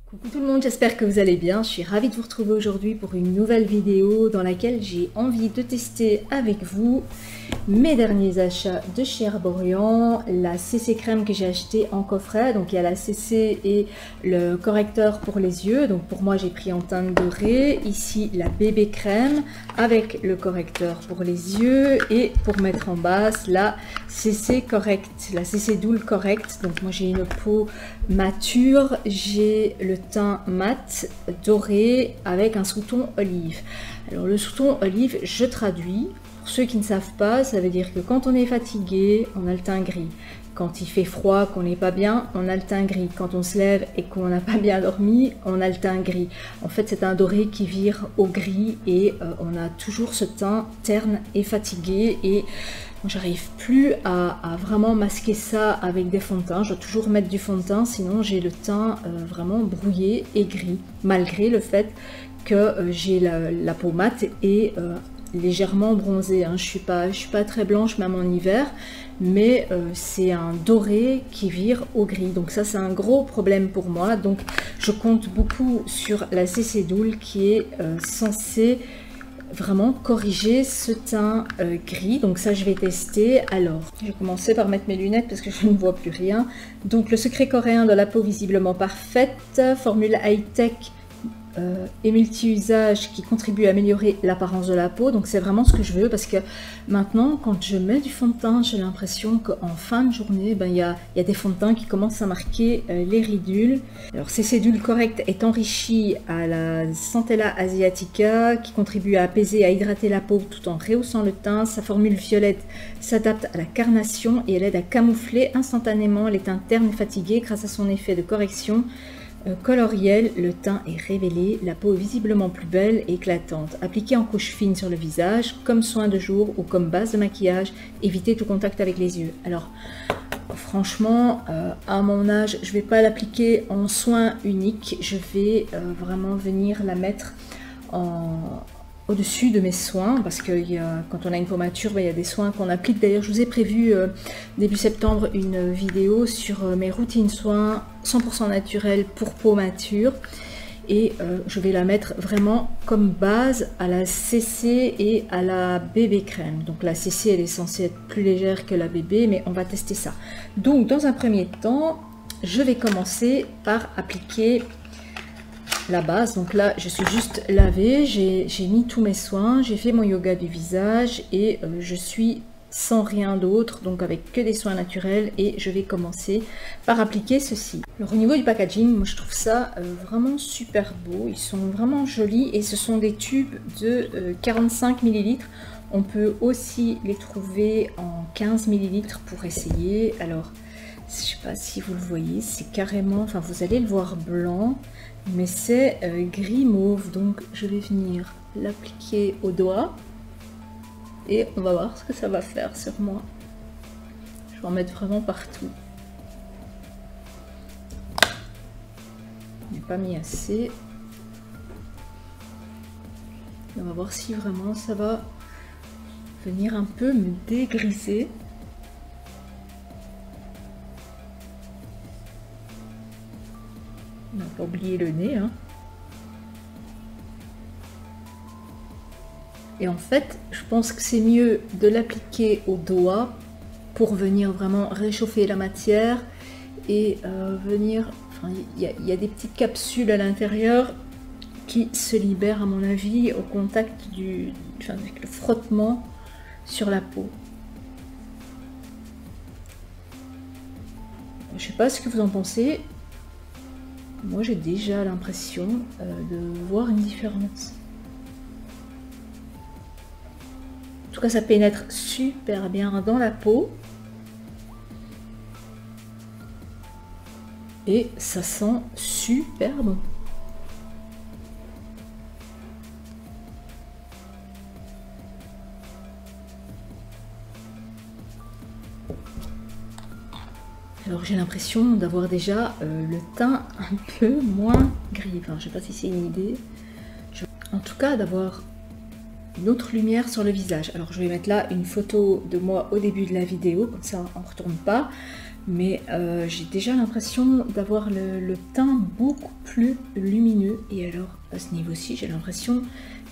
Coucou tout le monde, j'espère que vous allez bien. Je suis ravie de vous retrouver aujourd'hui pour une nouvelle vidéo dans laquelle j'ai envie de tester avec vous mes derniers achats de chez Herborian, la CC crème que j'ai acheté en coffret. Donc il y a la CC et le correcteur pour les yeux. Donc pour moi j'ai pris en teinte dorée. Ici la bébé crème avec le correcteur pour les yeux et pour mettre en base la CC correct, la CC Doule correct. Donc moi j'ai une peau mature, j'ai le teint mat doré avec un sous-ton olive. Alors le sous-ton olive, je traduis. Pour ceux qui ne savent pas, ça veut dire que quand on est fatigué, on a le teint gris. Quand il fait froid, qu'on n'est pas bien, on a le teint gris. Quand on se lève et qu'on n'a pas bien dormi, on a le teint gris. En fait, c'est un doré qui vire au gris et on a toujours ce teint terne et fatigué. Et j'arrive plus à vraiment masquer ça avec des fonds de teint. Je dois toujours mettre du fond de teint, sinon j'ai le teint vraiment brouillé et gris. Malgré le fait que j'ai la peau mate et légèrement bronzée. Je suis pas très blanche même en hiver, mais c'est un doré qui vire au gris. Donc ça c'est un gros problème pour moi. Donc je compte beaucoup sur la CC Doule qui est censée vraiment corriger ce teint gris. Donc ça je vais tester. Alors je vais commencer par mettre mes lunettes parce que je ne vois plus rien. Donc le secret coréen de la peau visiblement parfaite, formule high-tech et multi-usage qui contribue à améliorer l'apparence de la peau. Donc c'est vraiment ce que je veux, parce que maintenant quand je mets du fond de teint, j'ai l'impression qu'en fin de journée il y a des fonds de teint qui commencent à marquer les ridules. Alors CC Doule correct est enrichi à la Centella asiatica qui contribue à apaiser et à hydrater la peau tout en rehaussant le teint. Sa formule violette s'adapte à la carnation et elle aide à camoufler instantanément les teints ternes et fatigués grâce à son effet de correction coloriel. Le teint est révélé, la peau est visiblement plus belle et éclatante. Appliquée en couche fine sur le visage, comme soin de jour ou comme base de maquillage, évitez tout contact avec les yeux. Alors franchement, à mon âge, je vais pas l'appliquer en soin unique, je vais vraiment venir la mettre au-dessus de mes soins, parce que quand on a une peau mature, il y a des soins qu'on applique. D'ailleurs, je vous ai prévu début septembre une vidéo sur mes routines soins 100% naturelles pour peau mature, et je vais la mettre vraiment comme base à la CC et à la bébé crème. Donc la CC elle est censée être plus légère que la bébé, mais on va tester ça. Donc dans un premier temps, je vais commencer par appliquer la base. Donc là je suis juste lavée, j'ai mis tous mes soins, j'ai fait mon yoga du visage et je suis sans rien d'autre, donc avec que des soins naturels, et je vais commencer par appliquer ceci. Alors au niveau du packaging, moi je trouve ça vraiment super beau, ils sont vraiment jolis et ce sont des tubes de 45 ml. On peut aussi les trouver en 15 ml pour essayer. Alors je sais pas si vous le voyez, c'est carrément, enfin vous allez le voir blanc, mais c'est gris mauve. Donc je vais venir l'appliquer au doigt et on va voir ce que ça va faire sur moi. Je vais en mettre vraiment partout. Je n'ai pas mis assez. On va voir si vraiment ça va venir un peu me dégriser. On n'a pas oublié le nez, hein. Et en fait, je pense que c'est mieux de l'appliquer au doigt pour venir vraiment réchauffer la matière et venir... Enfin, il y a des petites capsules à l'intérieur qui se libèrent à mon avis au contact avec le frottement sur la peau. Je sais pas ce que vous en pensez. Moi, j'ai déjà l'impression de voir une différence. En tout cas, ça pénètre super bien dans la peau. Et ça sent super bon. Alors j'ai l'impression d'avoir déjà le teint un peu moins gris. Enfin, je sais pas si c'est une idée. En tout cas, d'avoir une autre lumière sur le visage. Alors je vais mettre là une photo de moi au début de la vidéo, comme ça on ne retourne pas. mais j'ai déjà l'impression d'avoir le teint beaucoup plus lumineux. Et alors à ce niveau-ci, j'ai l'impression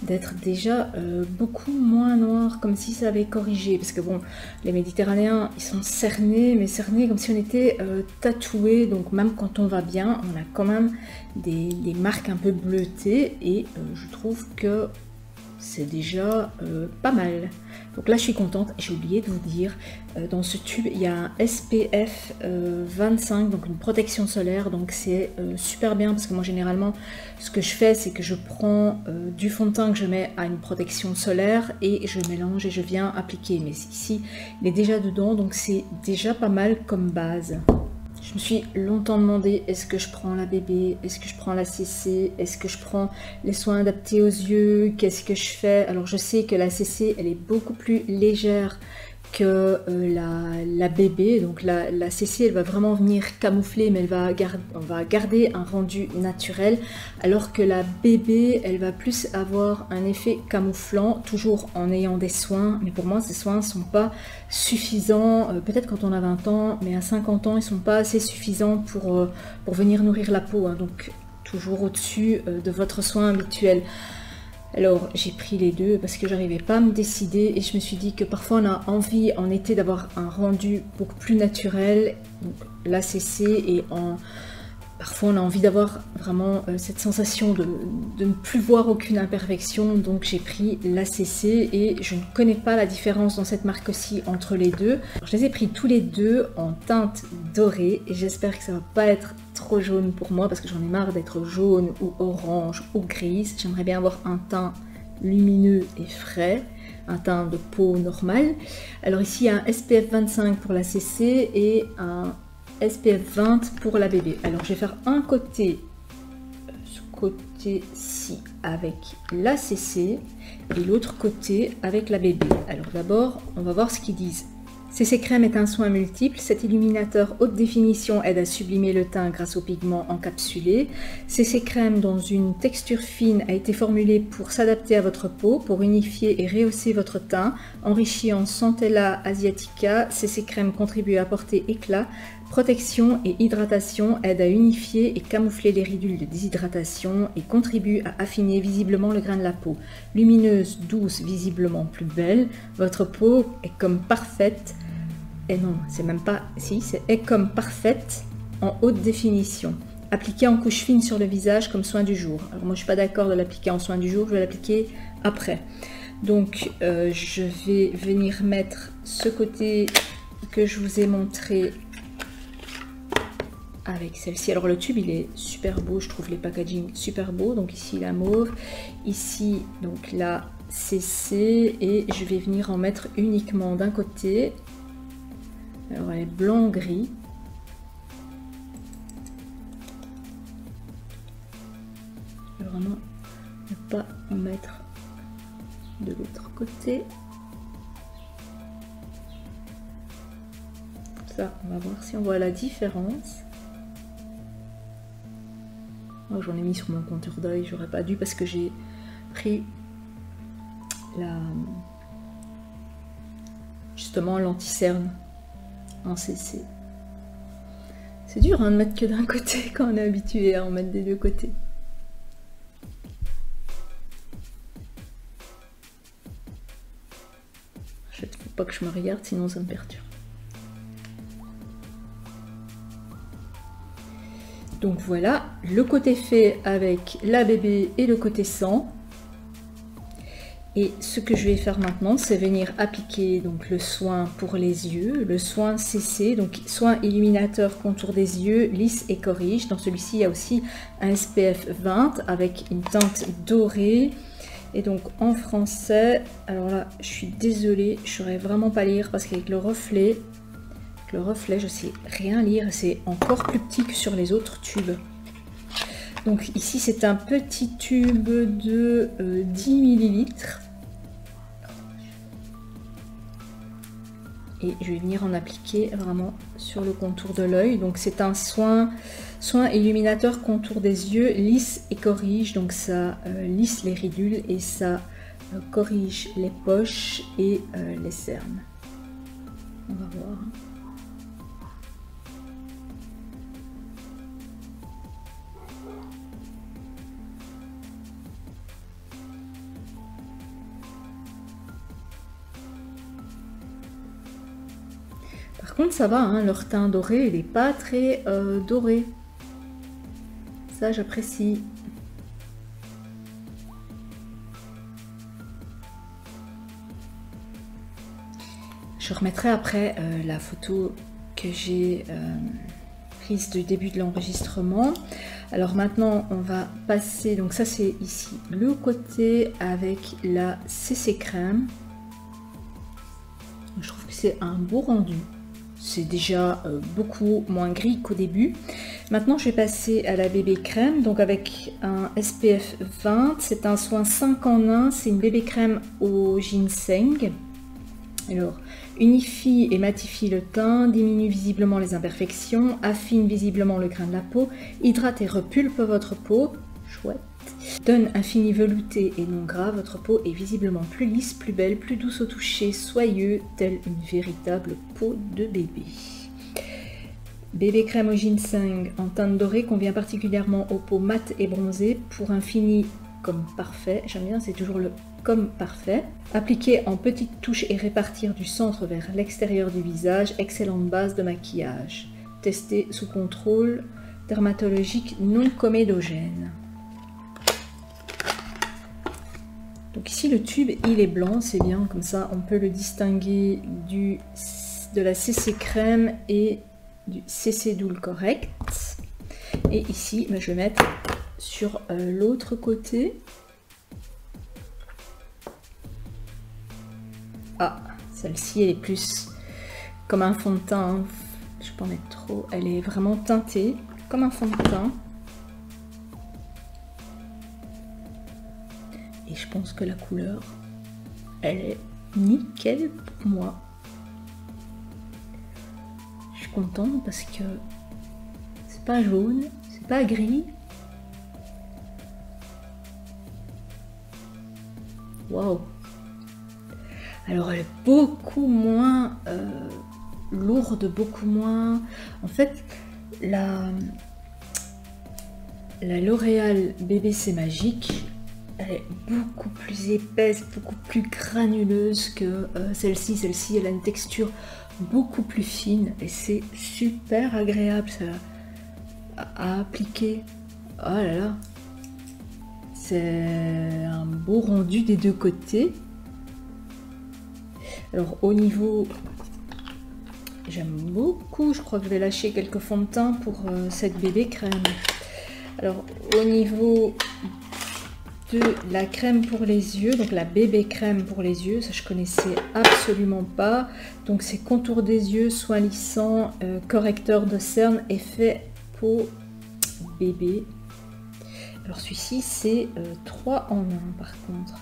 d'être déjà beaucoup moins noir, comme si ça avait corrigé. Parce que bon, les Méditerranéens, ils sont cernés, mais cernés comme si on était tatoués. Donc même quand on va bien, on a quand même des marques un peu bleutées. Et je trouve que c'est déjà pas mal. Donc là je suis contente. J'ai oublié de vous dire, dans ce tube il y a un SPF 25, donc une protection solaire. Donc c'est super bien parce que moi généralement ce que je fais c'est que je prends du fond de teint que je mets à une protection solaire et je mélange et je viens appliquer. Mais ici il est déjà dedans, donc c'est déjà pas mal comme base. Je me suis longtemps demandé, est-ce que je prends la bébé, est-ce que je prends la CC, est-ce que je prends les soins adaptés aux yeux, qu'est-ce que je fais? Alors je sais que la CC elle est beaucoup plus légère que la bébé, donc la CC elle va vraiment venir camoufler, mais on va garder un rendu naturel, alors que la bébé elle va plus avoir un effet camouflant, toujours en ayant des soins. Mais pour moi ces soins ne sont pas suffisants, peut-être quand on a 20 ans, mais à 50 ans ils ne sont pas assez suffisants pour venir nourrir la peau, hein, donc toujours au-dessus de votre soin habituel. Alors j'ai pris les deux parce que j'arrivais pas à me décider et je me suis dit que parfois on a envie en été d'avoir un rendu beaucoup plus naturel, donc la CC, et parfois on a envie d'avoir vraiment cette sensation de ne plus voir aucune imperfection, donc j'ai pris la CC et je ne connais pas la différence dans cette marque-ci entre les deux. Alors, je les ai pris tous les deux en teinte dorée et j'espère que ça va pas être trop jaune pour moi parce que j'en ai marre d'être jaune ou orange ou grise. J'aimerais bien avoir un teint lumineux et frais, un teint de peau normal. Alors ici il y a un SPF 25 pour la CC et un SPF 20 pour la bébé. Alors je vais faire un côté, ce côté-ci avec la CC et l'autre côté avec la bébé. Alors d'abord on va voir ce qu'ils disent. CC Crème est un soin multiple. Cet illuminateur haute définition aide à sublimer le teint grâce aux pigments encapsulés. CC Crème, dans une texture fine, a été formulé pour s'adapter à votre peau, pour unifier et rehausser votre teint. Enrichi en Centella asiatica, CC Crème contribue à apporter éclat, protection et hydratation, aide à unifier et camoufler les ridules de déshydratation et contribue à affiner visiblement le grain de la peau. Lumineuse, douce, visiblement plus belle, votre peau est comme parfaite. Et non, c'est même pas, si, est comme parfaite en haute définition. Appliquée en couche fine sur le visage comme soin du jour. Alors moi je suis pas d'accord de l'appliquer en soin du jour, je vais l'appliquer après. Donc je vais venir mettre ce côté que je vous ai montré avec celle-ci. Alors le tube il est super beau, je trouve les packaging super beaux. Donc ici la mauve, ici donc la CC, et je vais venir en mettre uniquement d'un côté. Alors elle est blanc-gris. Vraiment ne pas en mettre de l'autre côté. Ça, on va voir si on voit la différence. Oh, j'en ai mis sur mon contour d'œil, j'aurais pas dû parce que j'ai pris justement l'anti-cerne en CC. C'est dur hein, de mettre que d'un côté quand on est habitué à en mettre des deux côtés. Je ne faut pas que je me regarde sinon ça me perturbe. Donc voilà, le côté fait avec la bébé et le côté sans. Et ce que je vais faire maintenant, c'est venir appliquer donc le soin pour les yeux, le soin CC, donc soin illuminateur contour des yeux, lisse et corrige. Dans celui-ci, il y a aussi un SPF 20 avec une teinte dorée. Et donc en français, alors là, je suis désolée, je ne saurais vraiment pas lire parce qu'avec le reflet, je sais rien lire, c'est encore plus petit que sur les autres tubes. Donc ici, c'est un petit tube de 10 ml. Et je vais venir en appliquer vraiment sur le contour de l'œil. Donc c'est un soin illuminateur contour des yeux, lisse et corrige. Donc ça lisse les ridules et ça corrige les poches et les cernes. On va voir. Par contre ça va, hein, leur teint doré il n'est pas très doré. Ça j'apprécie. Je remettrai après la photo que j'ai prise du début de l'enregistrement. Alors maintenant on va passer, donc ça c'est ici le côté avec la CC crème. Je trouve que c'est un beau rendu. C'est déjà beaucoup moins gris qu'au début. Maintenant je vais passer à la bébé crème, donc avec un SPF 20. C'est un soin 5 en 1, c'est une bébé crème au ginseng. Alors, unifie et matifie le teint, diminue visiblement les imperfections, affine visiblement le grain de la peau, hydrate et repulpe votre peau. Chouette. Donne un fini velouté et non gras, votre peau est visiblement plus lisse, plus belle, plus douce au toucher, soyeux, telle une véritable peau de bébé. Bébé crème au ginseng en teinte dorée convient particulièrement aux peaux mates et bronzées pour un fini comme parfait. J'aime bien, c'est toujours le comme parfait. Appliquer en petites touches et répartir du centre vers l'extérieur du visage. Excellente base de maquillage. Testé sous contrôle dermatologique non comédogène. Donc ici le tube il est blanc, c'est bien, comme ça on peut le distinguer de la CC crème et du CC Doule Correct. Et ici je vais mettre sur l'autre côté. Ah, celle-ci elle est plus comme un fond de teint, hein. Je peux en mettre trop, elle est vraiment teintée comme un fond de teint. Et je pense que la couleur, elle est nickel pour moi. Je suis contente parce que c'est pas jaune, c'est pas gris. Waouh! Alors elle est beaucoup moins lourde, beaucoup moins... En fait, la L'Oréal BBC Magique, elle est beaucoup plus épaisse, beaucoup plus granuleuse que celle-ci. Celle-ci, elle a une texture beaucoup plus fine et c'est super agréable ça, à appliquer. Oh là là, c'est un beau rendu des deux côtés. Alors au niveau, j'aime beaucoup, je crois que je vais lâcher quelques fonds de teint pour cette bébé crème. Alors au niveau de la crème pour les yeux, donc la bébé crème pour les yeux, ça je connaissais absolument pas. Donc c'est contour des yeux, soin lissant, correcteur de cernes, effet peau bébé. Alors celui-ci c'est 3 en 1 par contre.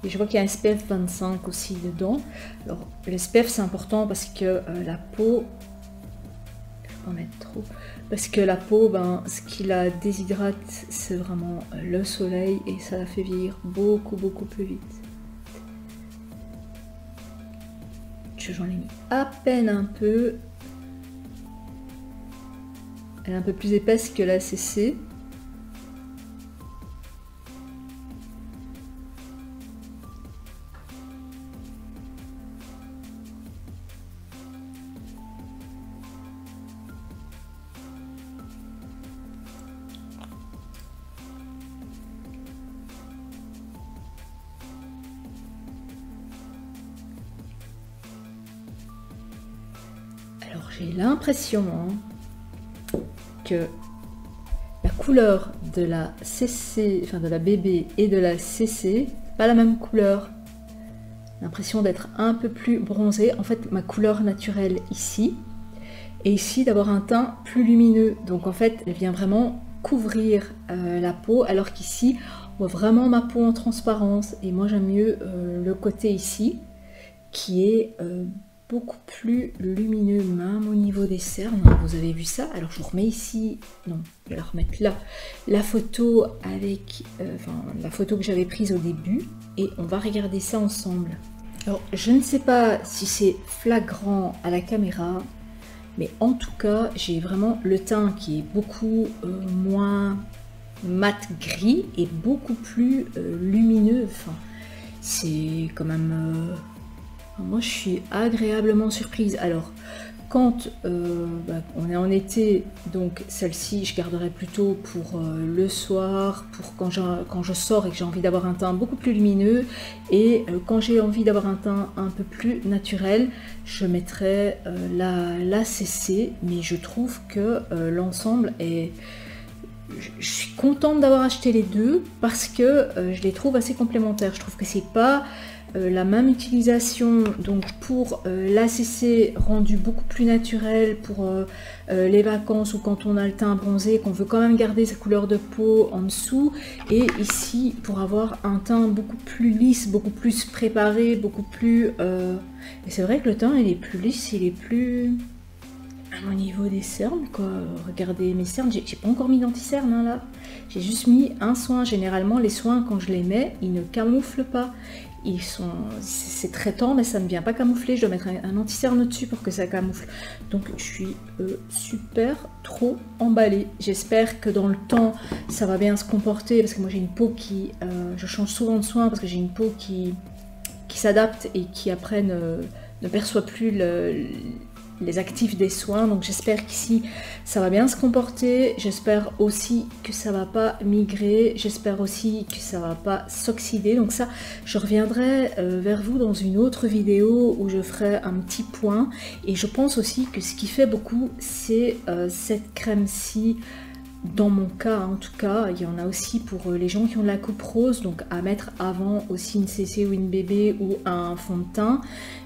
Et je vois qu'il y a un SPF 25 aussi dedans. Alors le SPF c'est important parce que la peau, je vais pas en mettre trop, parce que la peau, ben, ce qui la déshydrate c'est vraiment le soleil et ça la fait vieillir beaucoup plus vite. J'en ai mis à peine un peu. Elle est un peu plus épaisse que la CC. Alors j'ai l'impression que la couleur de la CC, enfin de la bébé et de la CC, pas la même couleur. L'impression d'être un peu plus bronzée. En fait, ma couleur naturelle ici, et ici d'avoir un teint plus lumineux. Donc en fait, elle vient vraiment couvrir la peau, alors qu'ici, on voit vraiment ma peau en transparence. Et moi, j'aime mieux le côté ici, qui est beaucoup plus lumineux, même au niveau des cernes. Vous avez vu ça? Alors je vous remets ici, non, je vais la remettre là, la photo avec, la photo que j'avais prise au début, et on va regarder ça ensemble. Alors je ne sais pas si c'est flagrant à la caméra, mais en tout cas j'ai vraiment le teint qui est beaucoup moins mat gris et beaucoup plus lumineux. Enfin, c'est quand même Moi je suis agréablement surprise. Alors quand on est en été, donc celle-ci je garderai plutôt pour le soir, pour quand je sors et que j'ai envie d'avoir un teint beaucoup plus lumineux, et quand j'ai envie d'avoir un teint un peu plus naturel, je mettrai la CC, mais je trouve que l'ensemble est... Je suis contente d'avoir acheté les deux parce que je les trouve assez complémentaires. Je trouve que c'est pas la même utilisation, donc pour l'ACC rendu beaucoup plus naturel pour les vacances ou quand on a le teint bronzé, qu'on veut quand même garder sa couleur de peau en dessous, et ici pour avoir un teint beaucoup plus lisse, beaucoup plus préparé, beaucoup plus... Et c'est vrai que le teint il est plus lisse, il est plus... Au niveau des cernes, quoi, regardez mes cernes, j'ai pas encore mis d'anti-cerne hein, là, j'ai juste mis un soin. Généralement les soins quand je les mets, ils ne camouflent pas, c'est très tendre mais ça ne vient pas camoufler, je dois mettre un anti-cerne au-dessus pour que ça camoufle. Donc je suis super trop emballée. J'espère que dans le temps ça va bien se comporter, parce que moi j'ai une peau qui, je change souvent de soin parce que j'ai une peau qui s'adapte et qui après ne perçoit plus les actifs des soins, donc j'espère qu'ici ça va bien se comporter, j'espère aussi que ça va pas migrer, j'espère aussi que ça va pas s'oxyder. Donc ça, je reviendrai vers vous dans une autre vidéo où je ferai un petit point. Et je pense aussi que ce qui fait beaucoup, c'est cette crème-ci. Dans mon cas, en tout cas, il y en a aussi pour les gens qui ont de la coupe rose, donc à mettre avant aussi une CC ou une bébé ou un fond de teint.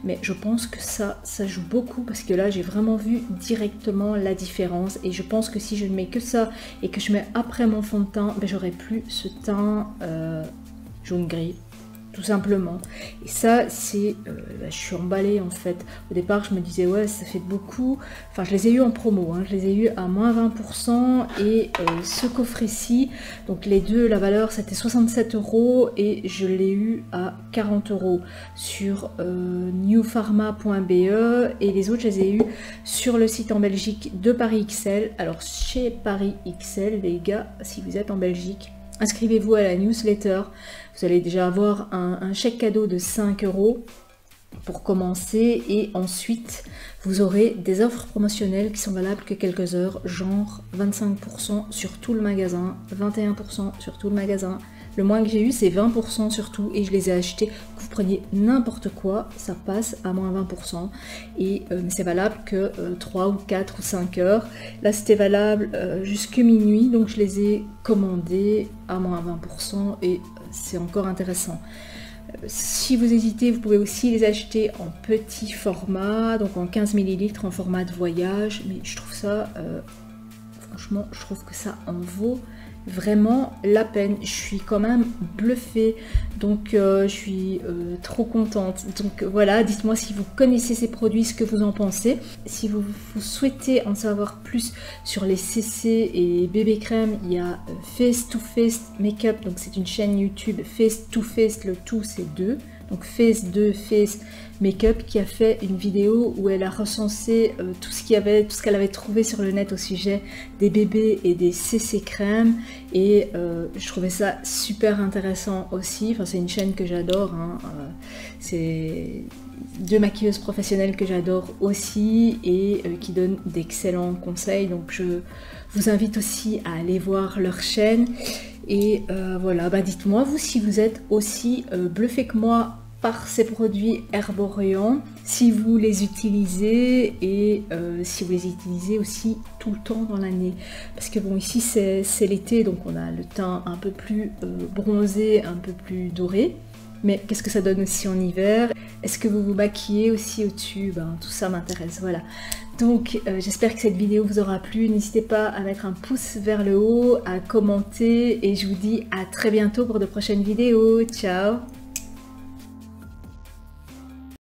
Mais je pense que ça joue beaucoup parce que là, j'ai vraiment vu directement la différence. Et je pense que si je ne mets que ça et que je mets après mon fond de teint, ben, j'aurai plus ce teint jaune-gris. Tout simplement. Et ça, c'est... je suis emballée en fait. Au départ, je me disais, ouais, ça fait beaucoup. Enfin, je les ai eu en promo, hein. Je les ai eu à moins 20%. Et ce coffret-ci, donc les deux, la valeur, c'était 67 € et je l'ai eu à 40 € sur newpharma.be. Et les autres, je les ai eu sur le site en Belgique de Paris XL. Alors, chez Paris XL, les gars, si vous êtes en Belgique, inscrivez-vous à la newsletter. Vous allez déjà avoir un chèque cadeau de 5 € pour commencer, et ensuite vous aurez des offres promotionnelles qui sont valables que quelques heures, genre 25% sur tout le magasin, 21% sur tout le magasin. Le moins que j'ai eu, c'est 20% sur tout, et je les ai achetés. Que vous preniez n'importe quoi, ça passe à moins 20%. Et c'est valable que 3 ou 4 ou 5 heures. Là, c'était valable jusqu'à minuit, donc je les ai commandés à moins 20%, et c'est encore intéressant. Si vous hésitez, vous pouvez aussi les acheter en petit format, donc en 15 ml, en format de voyage. Mais je trouve ça, franchement, je trouve que ça en vaut vraiment la peine. Je suis quand même bluffée, donc je suis trop contente. Donc voilà, dites-moi si vous connaissez ces produits, ce que vous en pensez. Si vous souhaitez en savoir plus sur les CC et bébé crème, il y a Face to Face Makeup, donc c'est une chaîne YouTube. Face to Face, le tout c'est 2, donc Face 2 Face Makeup, qui a fait une vidéo où elle a recensé tout ce qu'elle avait trouvé sur le net au sujet des bébés et des CC crème, et je trouvais ça super intéressant aussi. Enfin, c'est une chaîne que j'adore, hein. C'est deux maquilleuses professionnelles que j'adore aussi, et qui donnent d'excellents conseils, donc je vous invite aussi à aller voir leur chaîne. Et voilà, bah dites-moi vous si vous êtes aussi bluffé que moi par ces produits Herborian, si vous les utilisez, et si vous les utilisez aussi tout le temps dans l'année. Parce que bon, ici c'est l'été, donc on a le teint un peu plus bronzé, un peu plus doré. Mais qu'est-ce que ça donne aussi en hiver? Est-ce que vous vous maquillez aussi au-dessus? Ben, tout ça m'intéresse, voilà. Donc j'espère que cette vidéo vous aura plu. N'hésitez pas à mettre un pouce vers le haut, à commenter, et je vous dis à très bientôt pour de prochaines vidéos. Ciao!